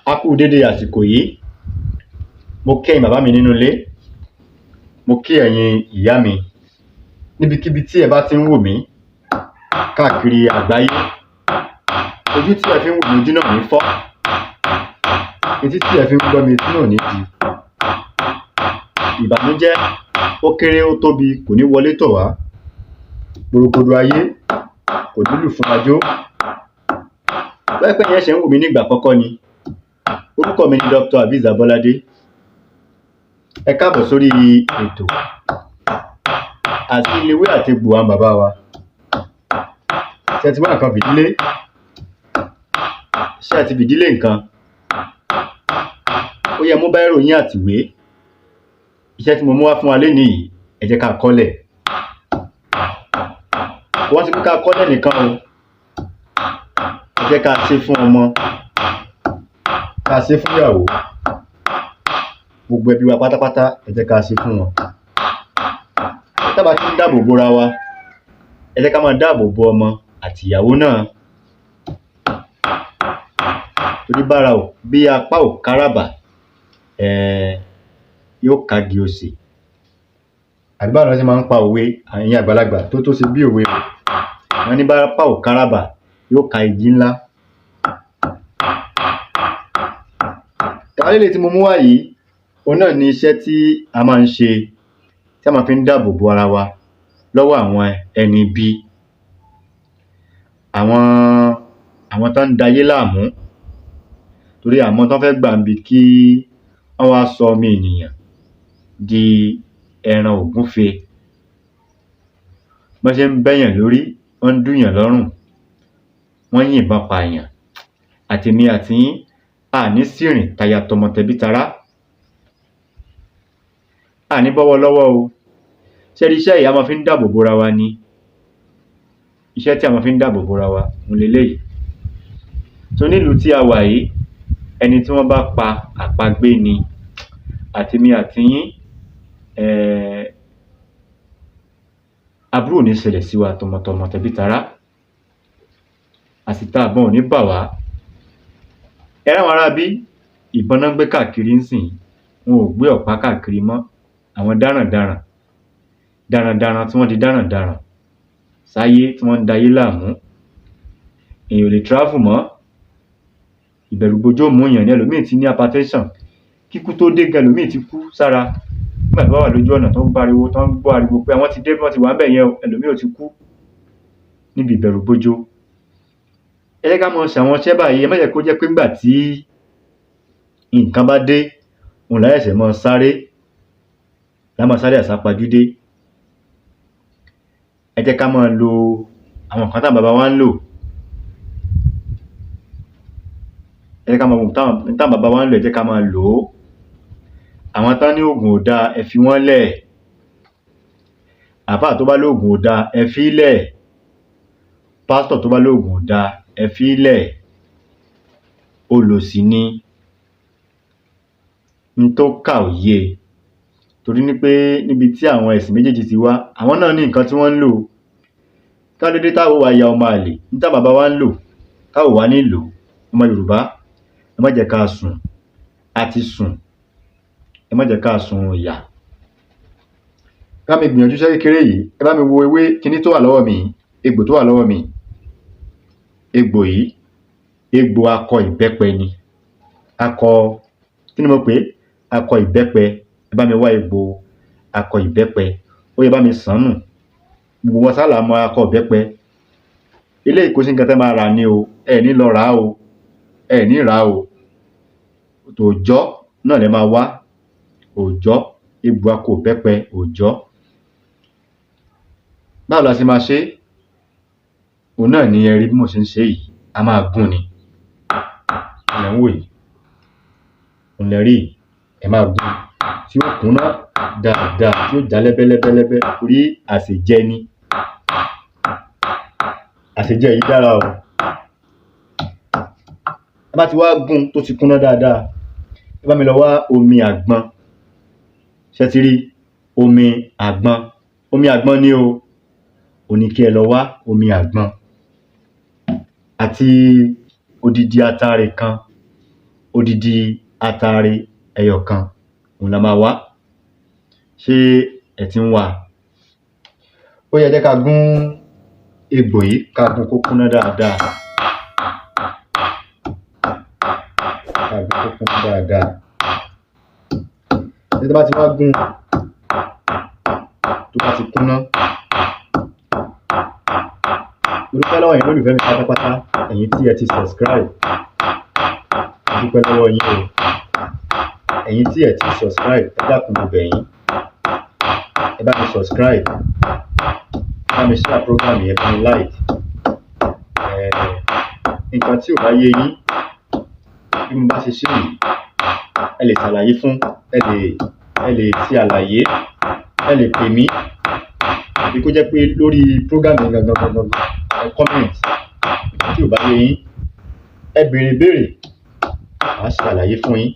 A kú dédé àsìkò yìí. Mo kí ẹ̀yin bàbá mi nínú ilé. Mo kí ẹ̀yin ìyá mi níbikíbi tí ẹ bá ti ń wò mí káàkiri àgbáyé. Ojú tí ẹ fi ń wò mí ojú náà ní fọ́. Etí tí ẹ fi ń gbọ́ mi etí náà ní di. Ìbànújẹ́ ó kéré ó tóbi kò ní wọlé tọ̀ wá. Gbòrògbòdò ayé kò ní lù fún ajó. Bẹ́ẹ̀ pé yẹn ṣe ń wò mí nígbà àkọ́kọ́ ni. Orúkọ mi ni Dr. Aviz Abolade. Ẹ káàbọ̀ sórí ètò àti iléwé àti egbò àwọn bàbá wa. Ṣé ẹ ti wá nǹkan fìdílé? Ṣé ẹ ti fìdílé nǹkan? Ó yẹ mú báírò yín àtìwé. Iṣẹ́ tí mo mú wá fún wa lénìí yìí, ẹ jẹ́ ká kọ́lẹ̀. Wọ́n ti pé ká kọ́lẹ̀ nìkan o. Ẹ jẹ́ ká ṣe fún ọmọ, ká ṣe fún ìyàwó. Gbogbo ẹbí wa pátápátá ẹ jẹ́ ká ṣe fún wọn. Tá bá ti ń dáàbò bo ra wa, ẹ jẹ́ ká máa dáàbò bo ọmọ àti ìyàwó náà. Torí bára ò bí apá ò káràbà, yóò kági òsì. Àbí báwo ni wọ́n ṣe máa ń pa òwe ẹ̀yin àgbàlagbà tó ṣe bí òwe o. Wọ́n ní bá apá ò káràbà yóò ka igi ńlá. Ìkàlélẹ̀ tí mo mú wá yìí, òun náà ni iṣẹ́ tí a máa ń ṣe tí a máa fi ń dáàbò bo ara wa lọ́wọ́ àwọn ẹni ibi. Àwọn tó ń dayé láàmú. Torí àwọn tó fẹ́ gbà ń bi kí wọ́n wá sọ ọmọ ènìyàn di ẹran ògúnfe. Bọ́n ṣe ń bẹ́yàn lórí, wọ́n ń dùnyàn lọ́rùn, wọ́n ń yìnbọn pààyàn. Àtèmi àti yín àní sírìn taya tọmọ tẹbí tará. Àní bọ́wọ́ lọ́wọ́ o. Ṣé rí iṣẹ́ yìí a máa fi ń dáàbò bo ra wa ni. Iṣẹ́ tí a máa fi ń dáàbò bo ra wa òun leléyìí. So nílùú tí a wà yìí, ẹni tí wọ́n bá pa àpagbé ni. Àtèmi àti yín, aburú ò ní ṣẹlẹ̀ sí wa tọmọtọmọ tẹbí tará. Àsìta àbọn ò ní bà wá. Ẹ ráwọn ará bí ìbọn náà ń gbé káàkiri ńsìn, wọn ò gbé ọ̀pá káàkiri mọ́. Àwọn darandaran tí wọ́n di darandaran sáyé tí wọ́n ń dayé láàmú. Èèyàn ò lè travel mọ́. Ìbẹ̀rùbojo mú èèyàn ní. Ẹlòmíì ti ní hypertension. Kíkú tó dé gan ẹlòmíì ti kú sára. Nígbà tí wọ́n wà lójú ọ̀nà tó ń pariwo, tó ń gbọ́ ariwo pé àwọn ti dé, wọ́n ti wà ńbẹ̀ yẹn o, ẹlòmíì ò ti kú níbi ìbẹ̀rùbojo. Ẹ jẹ́ ká máa ṣe àwọn iṣẹ́ báyìí. Ẹ má jẹ́ kó jẹ́ pé ńgbà tí nǹkan bá dé, òun la ṣẹ̀ṣẹ̀ máa sáré. La máa sáré àsápajúdé. Ẹ jẹ́ ká máa lo àwọn nǹkan táwọn bàbá wa ń lò. Ẹ jẹ́ ká máa wo táwọn bàbá wa ń lò, ẹ jẹ́ ká máa lò ó. Àwọn tán ní oògùn ò dáa, ẹ fi wọ́n lẹ̀. Àfáà tó bá lóògùn ò dáa, ẹ fi í lẹ̀. Pásítọ̀ tó bá lóògùn ò dáa, ẹ fi í lẹ̀. Olòṣì ni. N tó kà ò yé. Torí ní pé níbi tí àwọn ẹ̀sìn méjèèjì ti wá, àwọn náà ní nǹkan tí wọ́n ń lò. Ká ló dé táwo wá ya ọmọ àlè? Ní táwọn bàbá wa ń lò, táwo wá ní lò. Ọmọ Yorùbá, ẹ má jẹ́ ká sùn. A ti sùn. Ẹ má jẹ́ ká sun ìyà. Bá mi gbìyànjú iṣẹ́ kékeré yìí. Ẹ bá mi wo ewé kíní tó wà lọ́wọ́ mi, egbò tó wà lọ́wọ́ mi. Egbò yìí, egbò akọ ìbẹ́pẹ ni. Kí ni mo pè é? Akọ ìbẹ́pẹ. Ẹ bá mi wá egbò akọ ìbẹ́pẹ. Ó yẹ bá mi sàn nù. Gbogbo wọn sálà mọ akọ ìbẹ́pẹ. Eléyìí kò sí nǹkan tẹ́ máa rà ni o. Ẹ ní lọ rà á o. Ẹ ní rà á o. Òòjọ́ náà lẹ máa wá. Òòjọ́, egbò akọ ìbẹ́pẹ, òòjọ́. Báwo la ṣe máa ṣe? Òun náà ni ẹ rí bí mo ṣe ń ṣe yìí. A máa gún ni. Ilẹ̀ ń wò yìí. Òun lẹ rí yìí. Ẹ máa gún. Tí ó kúnná dáadáa, tí ó já lẹ́bẹ́lẹ́bẹ́lẹ́bẹ́. Torí àsèjẹ ni. Àsèjẹ yìí dára o. Ẹ bá ti wá gún tó ti kúnná dáadáa, ẹ bá mi lọ wá omi àgbọn. Ṣé ti rí omi àgbọn? omi àgbọn ni o, òní kí ẹ lọ wá omi àgbọn àti odidi atare kan, odidi atare ẹyọ kan, òun la máa wá. Ṣé ẹ ti ń wá? Ó yẹ jẹ́ ká gún egbò yìí, ká gún kó kúnná dáadáa. Ká gún kó kúnná dáadáa. Tí bá ti wá gún, tó bá ti kúnná, mo dúpẹ́ lọ́wọ́ ẹ̀yin olólùfẹ́ mi pátápátá, ẹ̀yin tí ẹ ti subscribe, mo dúpẹ́ lọ́wọ́ yín o. Ẹ̀yin tí ẹ ti subscribe, ẹ dákun mo bẹ̀ yín, ẹ bá mi subscribe, ẹ bá mi share program yẹn, ẹ bá mi like. Nǹkan tí ò bá yé yín bí mo bá ṣe ṣe yìí, ẹ lè ṣàlàyé fún, ẹ lè ṣe àlàyé, ẹ lè pè mí, àbí kó jẹ́ pé lórí program yẹn gangan ẹ comment. Nǹkan tí ò bá yé yín, ẹ béèrè béèrè, màá ṣe àlàyé fún yín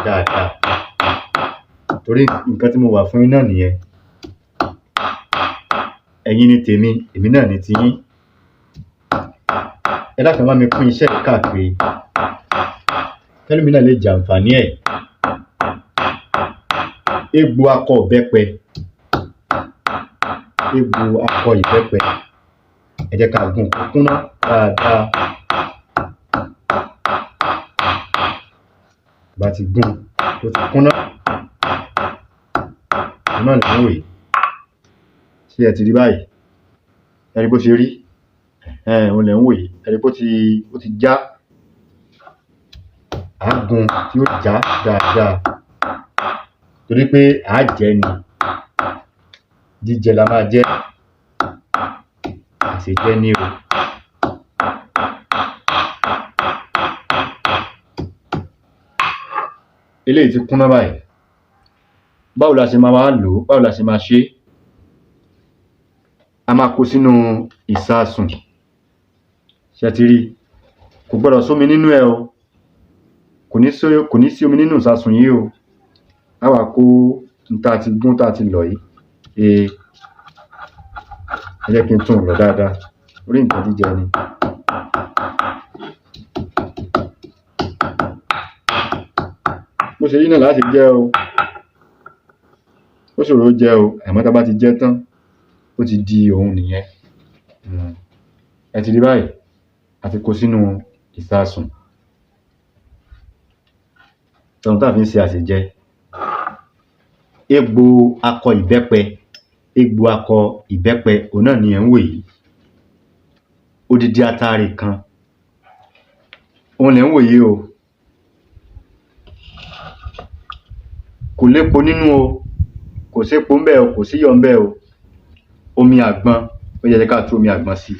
dáadáa, torí nǹkan tí mo wà fún yín náà nìyẹn. Ẹ̀yin ni tèmi, èmi náà ni tiyín. Ẹ dákun bá mi pín iṣẹ́ yìí káàkiri, kẹ́lòmíì náà lè jàǹfààní ẹ̀. Egbò akọ ìbẹ́pẹ, egbò akọ ìbẹ́pẹ, ẹ jẹ́ ká gún kó kúnná dáadáa. Bá ti gún tó ti kúnná, òun náà lè ń wò yìí. Ṣé ẹ ti rí báyìí? Ẹ rí bó ṣe rí? Òun lè ń wò yìí. Ẹ rí bó ti já. À á gún tí ó já dáadáa, torí pé à á jẹ ni, jíjẹ la máa jẹ, àṣejẹ ni o. Eléyìí ti kúnná báyìí. Báwo la ṣe máa wá lò ó? Báwo la ṣe máa ṣe? A máa kó sínú ìsasùn. Ṣé ẹ ti rí? Kò gbọdọ̀ sómi nínú ẹ̀ o. Kò ní sí omi nínú ìsasùn yìí o. A wá kó n tá ti gún, tá ti lọ̀ yìí. Ẹ jẹ́ kí n tún lọ̀ dáadáa, orí nǹkan jíjẹ ni. Bó ṣe rí náà láti jẹ o. Ó ṣòro jẹ o, àmọ́ tá bá ti jẹ tán, ó ti di òun nìyẹn. Ẹ ti rí báyìí? A ti kó sínú ìsasùn. Ohun tá fi ń ṣe àṣejẹ. Egbò akọ ìbẹ́pẹ, egbò akọ ìbẹ́pẹ, òun náà ni ẹ̀ ń wò yìí. Odidi atare kan, òun lẹ̀ ń wò yìí o. Kò lépo nínú o, kò sépo ńbẹ̀ o, kò síyọ̀ ńbẹ̀ o. Omi àgbọn, ó yẹ ká tú omi àgbọn sí.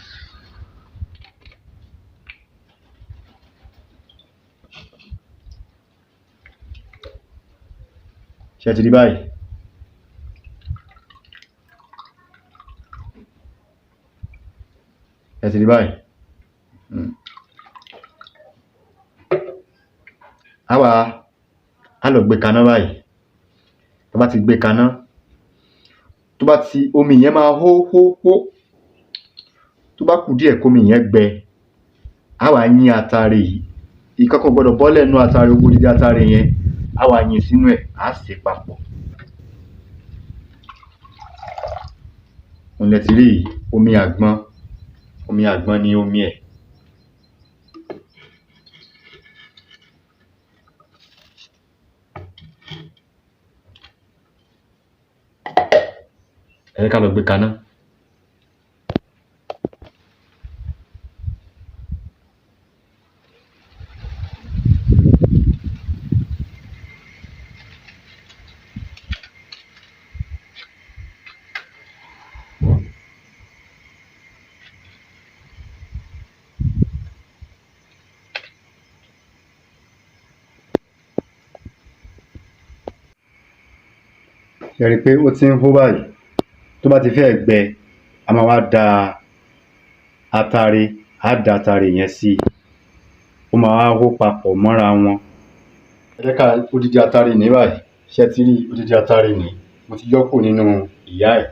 Ṣé ẹ ti rí báyìí? Ẹ ti rí báyìí? A lọ gbé kaná báyìí. Tá bá ti gbé kaná, omi yẹn máa hó. Tó bá kù díẹ̀ kómi yẹn gbẹ, a wá yín atare yìí. Ìkankan gbọdọ̀ bọ́lẹ̀ nínú atare, odidi atare yẹn. A wá yín sínú ẹ̀, a sè papọ̀. Òun lẹ ti rí yìí, omi àgbọn. Omi àgbọn ni omi ẹ̀. Ẹ jẹ́ ká lọ gbé kaná. Ẹ rí pé ó ti ń hó báyìí. Tó bá ti fẹ́ gbẹ, a máa wá da atare, da atare yẹn sí. Ó máa wá hó papọ̀ mọ́ra wọn. Ẹ jẹ́ ká odidi atare ní báyìí. Ṣé ẹ ti rí odidi atare ní? Mo ti yọ́ kúrò nínú ìyá ẹ̀.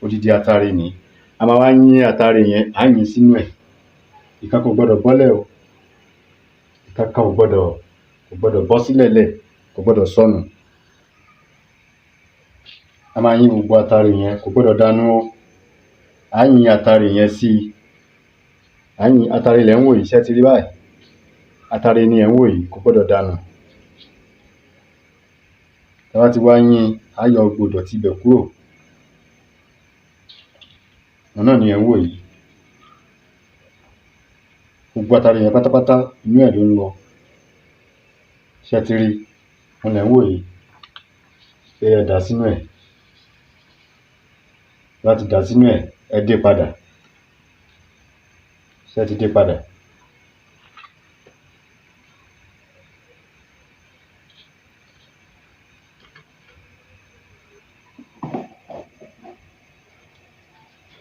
odidi atare ni a máa wá yín atare yẹn á yín sínú ẹ̀ ìkan kò gbọdọ̀ bọ́lẹ̀ o ìkan kan kò gbọdọ̀ bọ́ sílẹ̀lẹ̀ kò gbọdọ̀ sọnù a máa yín gbogbo atare yẹn kò gbọdọ̀ dànù o á yín atare yẹn sí i á yín atare lẹ̀ ń wò yìí ṣé ti rí báyìí atare ni ẹ̀ ń wò yìí kò gbọdọ̀ dànù tá bá ti wá yín á yọ gbogbo ìdọ̀tí ibẹ̀ kúrò òun náà ni ẹ̀ ń wò yìí gbogbo atare yẹn pátápátá inú ẹ̀ ló ń lọ ṣé ti rí òun lẹ̀ ń wò yìí ẹ dà sínú ẹ̀ láti dà sínú ẹ̀ ẹ dé padà ṣé ti dé padà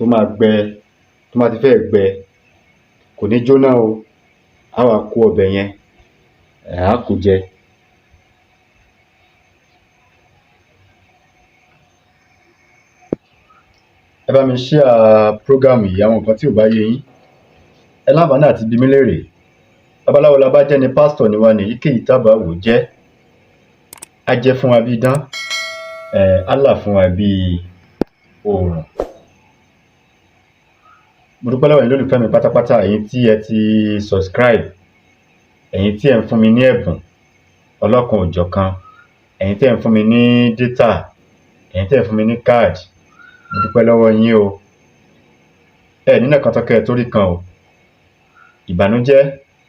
tó máa gbẹ tó máa ti fẹ́ gbẹ kò ní jóná o á wá kó ọbẹ̀ yẹn á kó jẹ ẹ bá mi share program yìí àwọn nǹkan tí ò bá yé yín ẹ láǹfààní àti bi mí léèrè babaláwo la bá jẹ́ ni pásítọ̀ ni wa ní èyíkéyìí tábà wò jẹ́ á jẹ́ fún wa bí idán á là fún wa bí oòrùn mo dúpẹ́ lọ́wọ́ ẹ̀yin lólùfẹ́ mi pátápátá ẹ̀yin tí ẹ ti subscribe ẹ̀yin tí ẹ ń fún mi ní ẹ̀bùn ọlọ́kan òjọ̀kan ẹ̀yin tí ẹ ń fún mi ní data ẹ̀yin tí ẹ ń fún mi ní card mo dúpẹ́ lọ́wọ́ yín o ẹ nínú ẹ̀kan tọ́kẹ́ torí kan o ìbànújẹ́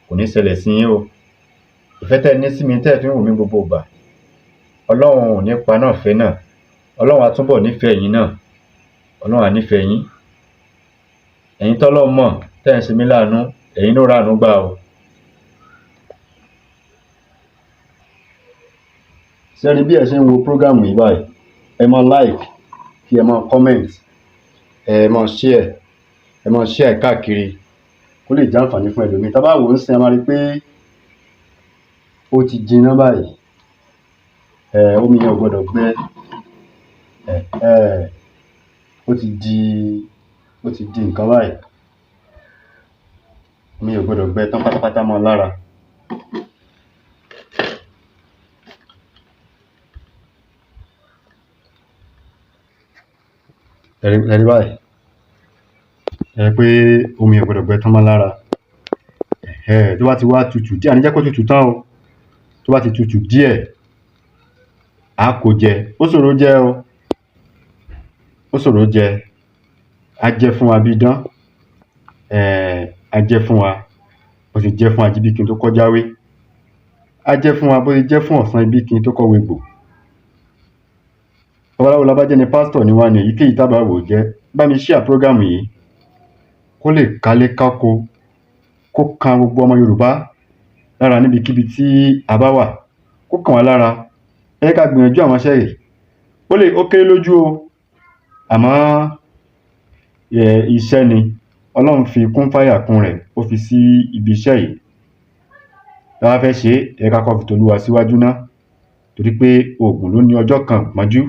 kò ní ṣẹlẹ̀ sí yín o ìfẹ́ tẹ́ ẹ ní sí mi tẹ́ ẹ fi ń wò mí gbogbo ìgbà ọlọ́run ò ní pa náà fẹ́ náà ọlọ́run á túbọ̀ nífẹ̀ẹ́ yín náà ọlọ́run á nífẹ̀ẹ́ yín ẹ̀yin tọ́lọ́ mọ̀ tẹ́ ẹ ń ṣe mí láàánú ẹ̀yin ló ráàánú gbà o sẹ́ni bí ẹ ṣe ń wo program yìí báyìí ẹ máa like kí ẹ máa comment ẹ máa share káàkiri kó lè jẹ́ àǹfààní fún ẹlòmíì tá bá wò ó ń sìn ẹ máa rí pé ó ti jiná báyìí omi yẹn ò gbọdọ̀ gbẹ ó ti di nǹkan báyìí omi yẹn ò gbọdọ̀ gbẹ tán pátápátá mọ́ lára ẹ̀rí báyìí pé omi ò gbọdọ̀ gbẹ tán mọ́ lára tó bá ti wá tutù díẹ̀ àní jẹ́ kó tutù tán o tó bá ti tutù díẹ̀ á kó jẹ ó ṣòro jẹ o ó ṣòro jẹ á jẹ fún wa bí idán á jẹ fún wa bó ti jẹ fún ajíbíkin tó kọjáwé á jẹ fún wa bó ti jẹ fún ọ̀sán ibíkin tó kọ̀wé gbò babaláwo la bá jẹ́ ni pásítọ̀ ni wa ní èyíkéyìí tábà wò jẹ́ bá mi share program yìí kó lè kálé kákó kó kan gbogbo ọmọ Yorùbá lára níbikíbi tí a bá wà kó kàn wá lára ẹ ká gbìyànjú àwọn iṣẹ́ yìí ó kéré lójú o àmọ́ iṣẹ́ ni Ọlọ́run fi kún fáyà kún rẹ̀ ó fi sí ibi iṣẹ́ yìí tá bá fẹ́ ṣe ẹ ká kọ́ fi tolúwa síwájú ná torí pé oògùn ló ní ọjọ́ kan pọ́njú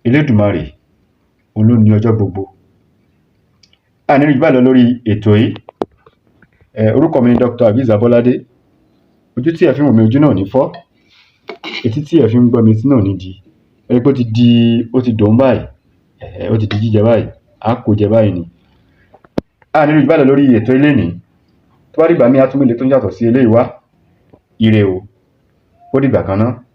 Elédùmarè òun ló ní ọjọ́ gbogbo a ní rí báyìí lọ lórí ètò yìí orúkọ mi ni Dr. Aviz Abolade ojú tí ẹ fi ń wò mí ojú náà ní fọ́ etí tí ẹ fi ń gbọ́ mi etí náà ní di ẹni pé ó ti dòun báyìí ó ti di jíjẹ báyìí á kó jẹ báyìí ni a ní rí báyìí lọ lórí ètò ilé ní tó bá dìgbà mí á tún mílẹ̀ tó ń yàtọ̀ sí eléyìí wá ire o ó dìgbà kan náà.